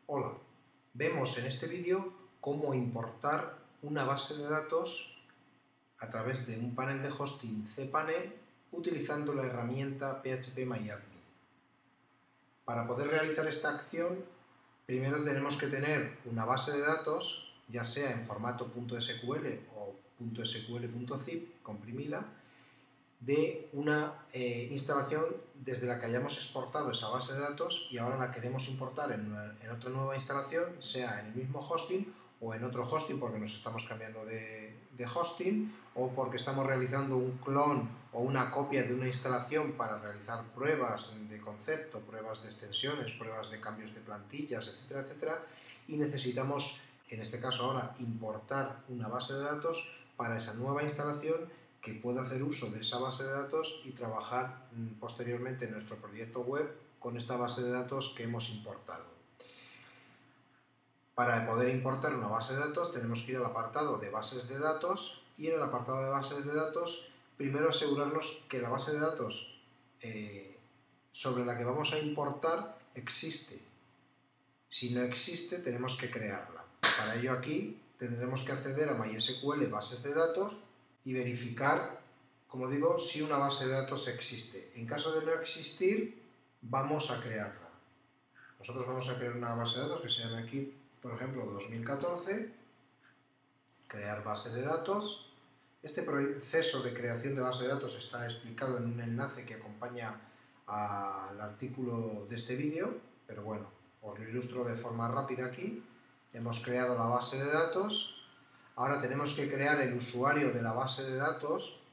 Hola, vemos en este vídeo cómo importar una base de datos a través de un panel de hosting cPanel utilizando la herramienta phpMyAdmin. Para poder realizar esta acción, primero tenemos que tener una base de datos, ya sea en formato .sql o .sql.zip comprimida, de una instalación desde la que hayamos exportado esa base de datos y ahora la queremos importar en otra nueva instalación, sea en el mismo hosting o en otro hosting porque nos estamos cambiando de hosting o porque estamos realizando un clon o una copia de una instalación para realizar pruebas de concepto, pruebas de extensiones, pruebas de cambios de plantillas, etcétera, etcétera, y necesitamos, en este caso ahora, importar una base de datos para esa nueva instalación que pueda hacer uso de esa base de datos y trabajar posteriormente en nuestro proyecto web con esta base de datos que hemos importado. Para poder importar una base de datos tenemos que ir al apartado de bases de datos y en el apartado de bases de datos primero asegurarnos que la base de datos sobre la que vamos a importar existe. Si no existe tenemos que crearla. Para ello aquí tendremos que acceder a MySQL bases de datos y verificar, como digo, si una base de datos existe. En caso de no existir, vamos a crearla. Nosotros vamos a crear una base de datos que se llame aquí, por ejemplo, 2014, crear base de datos. Este proceso de creación de base de datos está explicado en un enlace que acompaña al artículo de este vídeo, pero bueno, os lo ilustro de forma rápida aquí. Hemos creado la base de datos. Ahora tenemos que crear el usuario de la base de datos.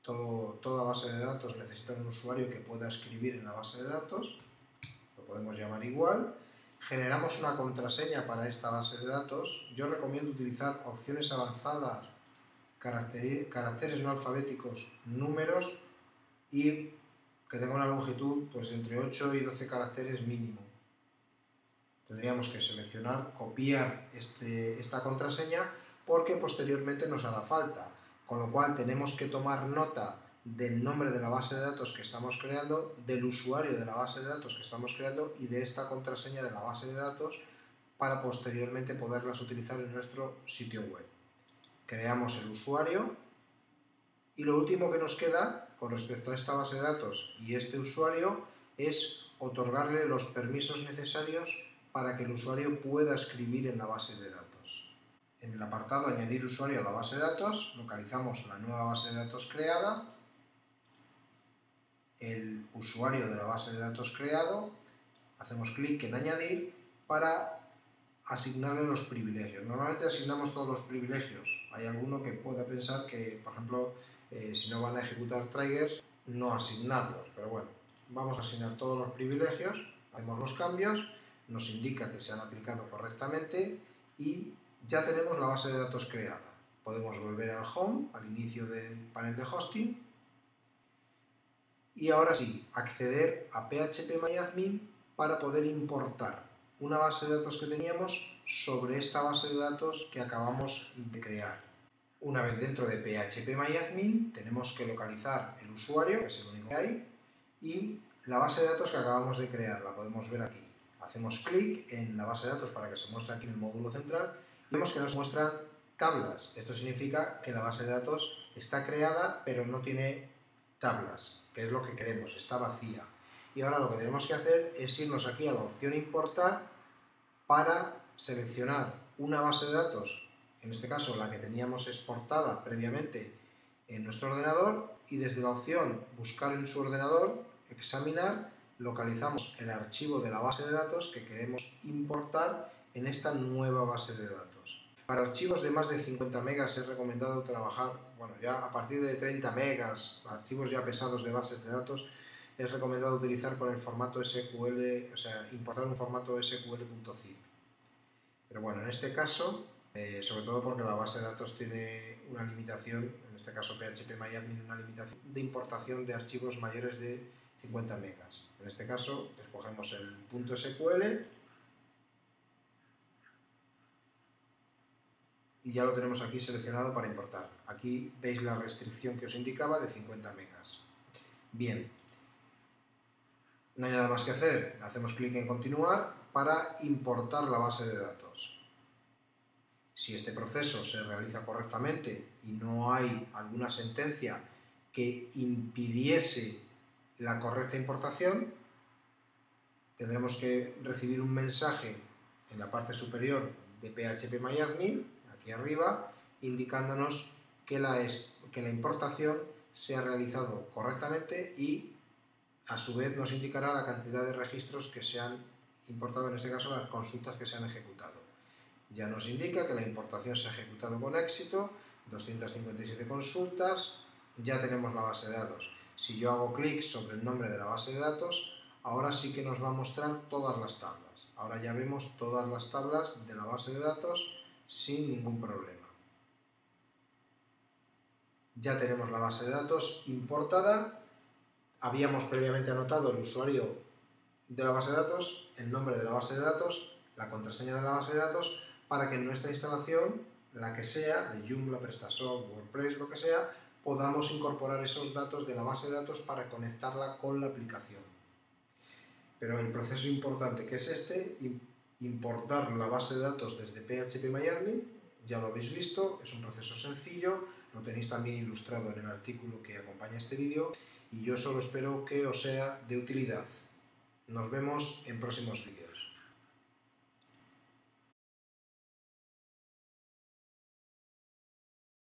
Toda base de datos necesita un usuario que pueda escribir en la base de datos. Lo podemos llamar igual. Generamos una contraseña para esta base de datos. Yo recomiendo utilizar opciones avanzadas, caracteres no alfabéticos, números y que tenga una longitud pues entre 8 y 12 caracteres mínimo. Tendríamos que seleccionar, copiar esta contraseña porque posteriormente nos hará falta, con lo cual tenemos que tomar nota del nombre de la base de datos que estamos creando, del usuario de la base de datos que estamos creando y de esta contraseña de la base de datos para posteriormente poderlas utilizar en nuestro sitio web. Creamos el usuario y lo último que nos queda con respecto a esta base de datos y este usuario es otorgarle los permisos necesarios para que el usuario pueda escribir en la base de datos. En el apartado Añadir usuario a la base de datos, localizamos la nueva base de datos creada, el usuario de la base de datos creado, hacemos clic en Añadir para asignarle los privilegios. Normalmente asignamos todos los privilegios. Hay alguno que pueda pensar que, por ejemplo, si no van a ejecutar triggers, no asignarlos, pero bueno, vamos a asignar todos los privilegios, hacemos los cambios, nos indica que se han aplicado correctamente y ya tenemos la base de datos creada. Podemos volver al home, al inicio del panel de hosting y ahora sí, acceder a phpMyAdmin para poder importar una base de datos que teníamos sobre esta base de datos que acabamos de crear. Una vez dentro de phpMyAdmin tenemos que localizar el usuario, que es el único que hay, y la base de datos que acabamos de crear, la podemos ver aquí. Hacemos clic en la base de datos para que se muestre aquí en el módulo central y vemos que nos muestran tablas. Esto significa que la base de datos está creada pero no tiene tablas, que es lo que queremos, está vacía. Y ahora lo que tenemos que hacer es irnos aquí a la opción importar para seleccionar una base de datos, en este caso la que teníamos exportada previamente en nuestro ordenador, y desde la opción buscar en su ordenador, examinar, localizamos el archivo de la base de datos que queremos importar en esta nueva base de datos. Para archivos de más de 50 megas es recomendado trabajar, bueno, ya a partir de 30 megas, archivos ya pesados de bases de datos, es recomendado utilizar con el formato SQL, o sea, importar un formato SQL.zip. Pero bueno, en este caso, sobre todo porque la base de datos tiene una limitación, en este caso phpMyAdmin, una limitación de importación de archivos mayores de 50 megas. En este caso, escogemos el .sql y ya lo tenemos aquí seleccionado para importar. Aquí veis la restricción que os indicaba de 50 megas. Bien, no hay nada más que hacer, hacemos clic en continuar para importar la base de datos. Si este proceso se realiza correctamente y no hay alguna sentencia que impidiese la correcta importación, tendremos que recibir un mensaje en la parte superior de phpMyAdmin, aquí arriba, indicándonos que la importación se ha realizado correctamente y a su vez nos indicará la cantidad de registros que se han importado, en este caso las consultas que se han ejecutado. Ya nos indica que la importación se ha ejecutado con éxito, 257 consultas, ya tenemos la base de datos. Si yo hago clic sobre el nombre de la base de datos, ahora sí que nos va a mostrar todas las tablas. Ahora ya vemos todas las tablas de la base de datos sin ningún problema. Ya tenemos la base de datos importada. Habíamos previamente anotado el usuario de la base de datos, el nombre de la base de datos, la contraseña de la base de datos, para que en nuestra instalación, la que sea, de Joomla, PrestaShop, WordPress, lo que sea, podamos incorporar esos datos de la base de datos para conectarla con la aplicación. Pero el proceso importante que es este, importar la base de datos desde phpMyAdmin, ya lo habéis visto, es un proceso sencillo, lo tenéis también ilustrado en el artículo que acompaña este vídeo y yo solo espero que os sea de utilidad. Nos vemos en próximos vídeos.